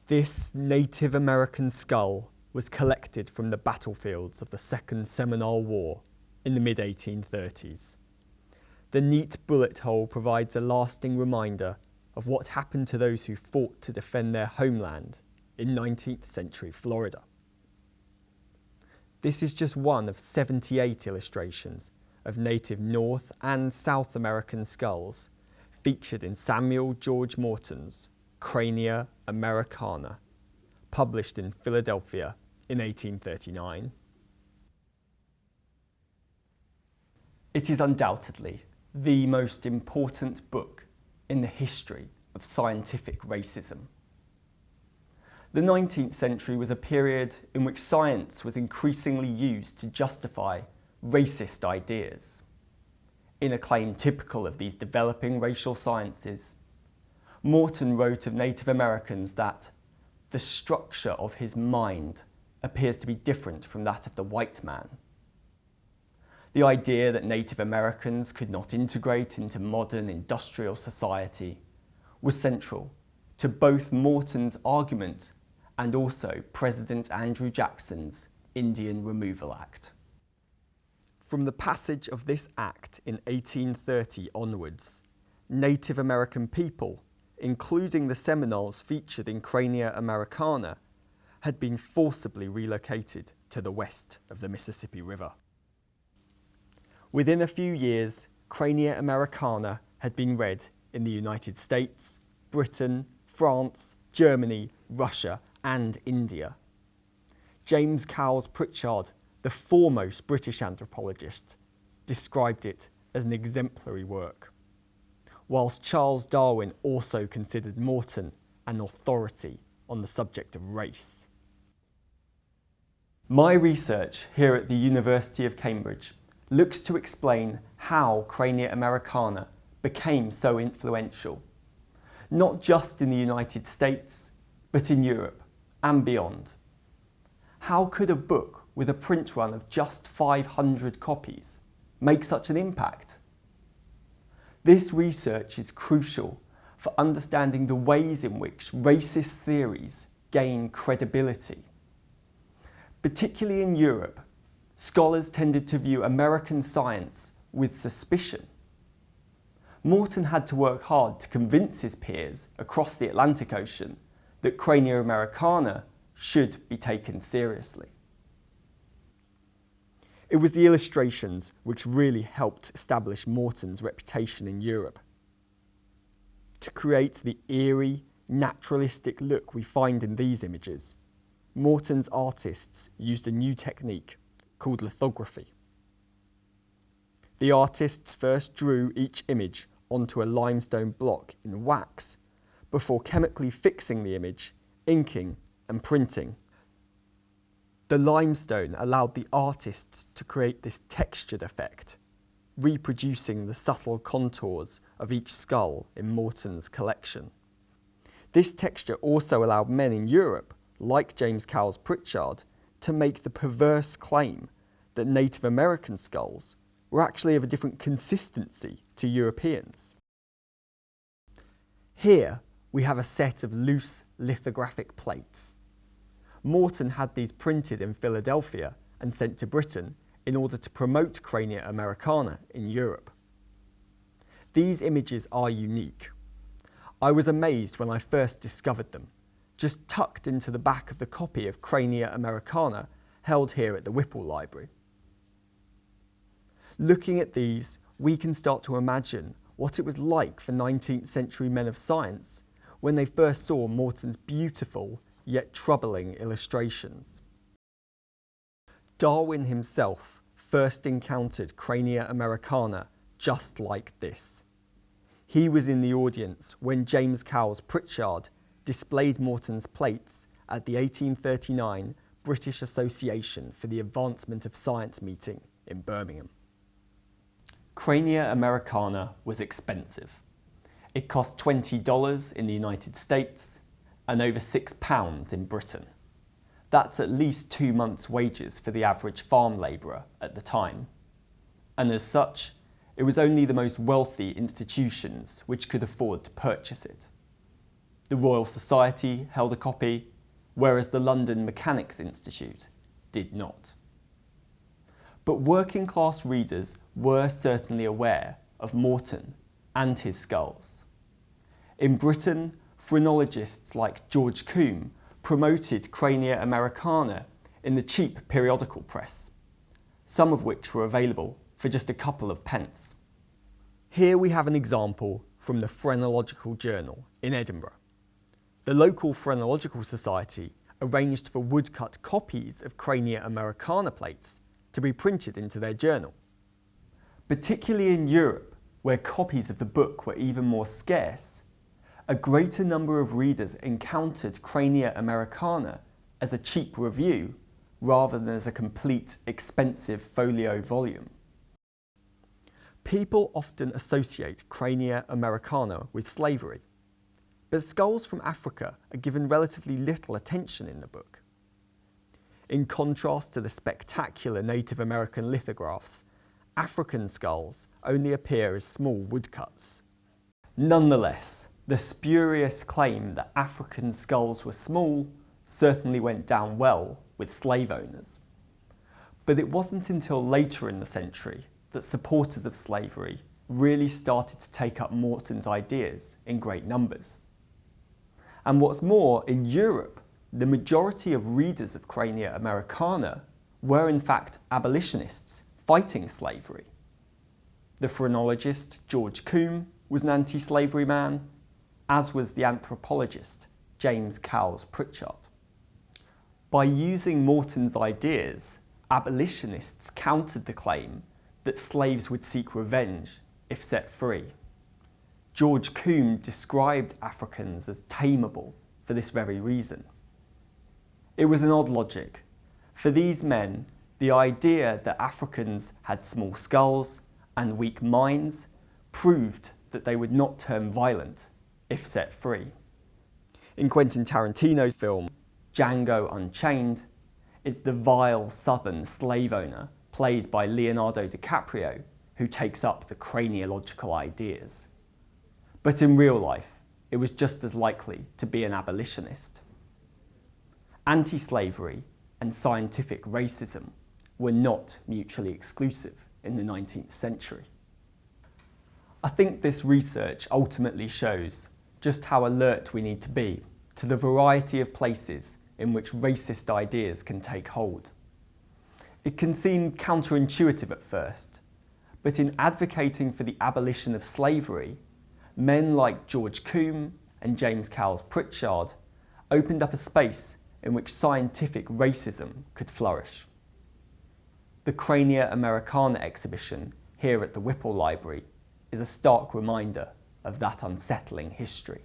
This Native American skull was collected from the battlefields of the Second Seminole War in the mid-1830s. The neat bullet hole provides a lasting reminder of what happened to those who fought to defend their homeland in 19th century Florida. This is just one of 78 illustrations of native North and South American skulls featured in Samuel George Morton's Crania Americana, published in Philadelphia in 1839. It is undoubtedly the most important book in the history of scientific racism. The 19th century was a period in which science was increasingly used to justify racist ideas. In a claim typical of these developing racial sciences, Morton wrote of Native Americans that the structure of his mind appears to be different from that of the white man. The idea that Native Americans could not integrate into modern industrial society was central to both Morton's argument and also President Andrew Jackson's Indian Removal Act. From the passage of this act in 1830 onwards, Native American people, including the Seminoles featured in Crania Americana, had been forcibly relocated to the west of the Mississippi River. Within a few years, Crania Americana had been read in the United States, Britain, France, Germany, Russia, and India. James Cowles Prichard, the foremost British anthropologist, described it as an exemplary work, whilst Charles Darwin also considered Morton an authority on the subject of race. My research here at the University of Cambridge looks to explain how Crania Americana became so influential, not just in the United States, but in Europe and beyond. How could a book with a print run of just 500 copies make such an impact? This research is crucial for understanding the ways in which racist theories gain credibility. Particularly in Europe, scholars tended to view American science with suspicion. Morton had to work hard to convince his peers across the Atlantic Ocean that Crania Americana should be taken seriously. It was the illustrations which really helped establish Morton's reputation in Europe. To create the eerie, naturalistic look we find in these images, Morton's artists used a new technique called lithography. The artists first drew each image onto a limestone block in wax before chemically fixing the image, inking and printing. The limestone allowed the artists to create this textured effect, reproducing the subtle contours of each skull in Morton's collection. This texture also allowed men in Europe, like James Cowles Prichard, to make the perverse claim that Native American skulls were actually of a different consistency to Europeans. Here we have a set of loose lithographic plates. Morton had these printed in Philadelphia and sent to Britain in order to promote Crania Americana in Europe. These images are unique. I was amazed when I first discovered them, just tucked into the back of the copy of Crania Americana held here at the Whipple Library. Looking at these, we can start to imagine what it was like for 19th century men of science when they first saw Morton's beautiful yet troubling illustrations. Darwin himself first encountered Crania Americana just like this. He was in the audience when James Cowles Prichard displayed Morton's plates at the 1839 British Association for the Advancement of Science meeting in Birmingham. Crania Americana was expensive. It cost $20 in the United States and over £6 in Britain. That's at least 2 months' wages for the average farm labourer at the time. And as such, it was only the most wealthy institutions which could afford to purchase it. The Royal Society held a copy, whereas the London Mechanics' Institute did not. But working class readers were certainly aware of Morton and his skulls. In Britain, phrenologists like George Combe promoted Crania Americana in the cheap periodical press, some of which were available for just a couple of pence. Here we have an example from the Phrenological Journal in Edinburgh. The local Phrenological Society arranged for woodcut copies of Crania Americana plates to be printed into their journal. Particularly in Europe, where copies of the book were even more scarce, a greater number of readers encountered Crania Americana as a cheap review rather than as a complete, expensive folio volume. People often associate Crania Americana with slavery, but skulls from Africa are given relatively little attention in the book. In contrast to the spectacular Native American lithographs, African skulls only appear as small woodcuts. Nonetheless, the spurious claim that African skulls were small certainly went down well with slave owners. But it wasn't until later in the century that supporters of slavery really started to take up Morton's ideas in great numbers. And what's more, in Europe, the majority of readers of Crania Americana were in fact abolitionists fighting slavery. The phrenologist George Combe was an anti-slavery man, as was the anthropologist James Cowles Prichard. By using Morton's ideas, abolitionists countered the claim that slaves would seek revenge if set free. George Combe described Africans as tameable for this very reason. It was an odd logic. For these men, the idea that Africans had small skulls and weak minds proved that they would not turn violent if set free. In Quentin Tarantino's film Django Unchained, it's the vile southern slave owner, played by Leonardo DiCaprio, who takes up the craniological ideas. But in real life, it was just as likely to be an abolitionist. Anti-slavery and scientific racism were not mutually exclusive in the 19th century. I think this research ultimately shows just how alert we need to be to the variety of places in which racist ideas can take hold. It can seem counterintuitive at first, but in advocating for the abolition of slavery, men like George Combe and James Cowles Prichard opened up a space in which scientific racism could flourish. The Crania Americana exhibition here at the Whipple Library is a stark reminder of that unsettling history.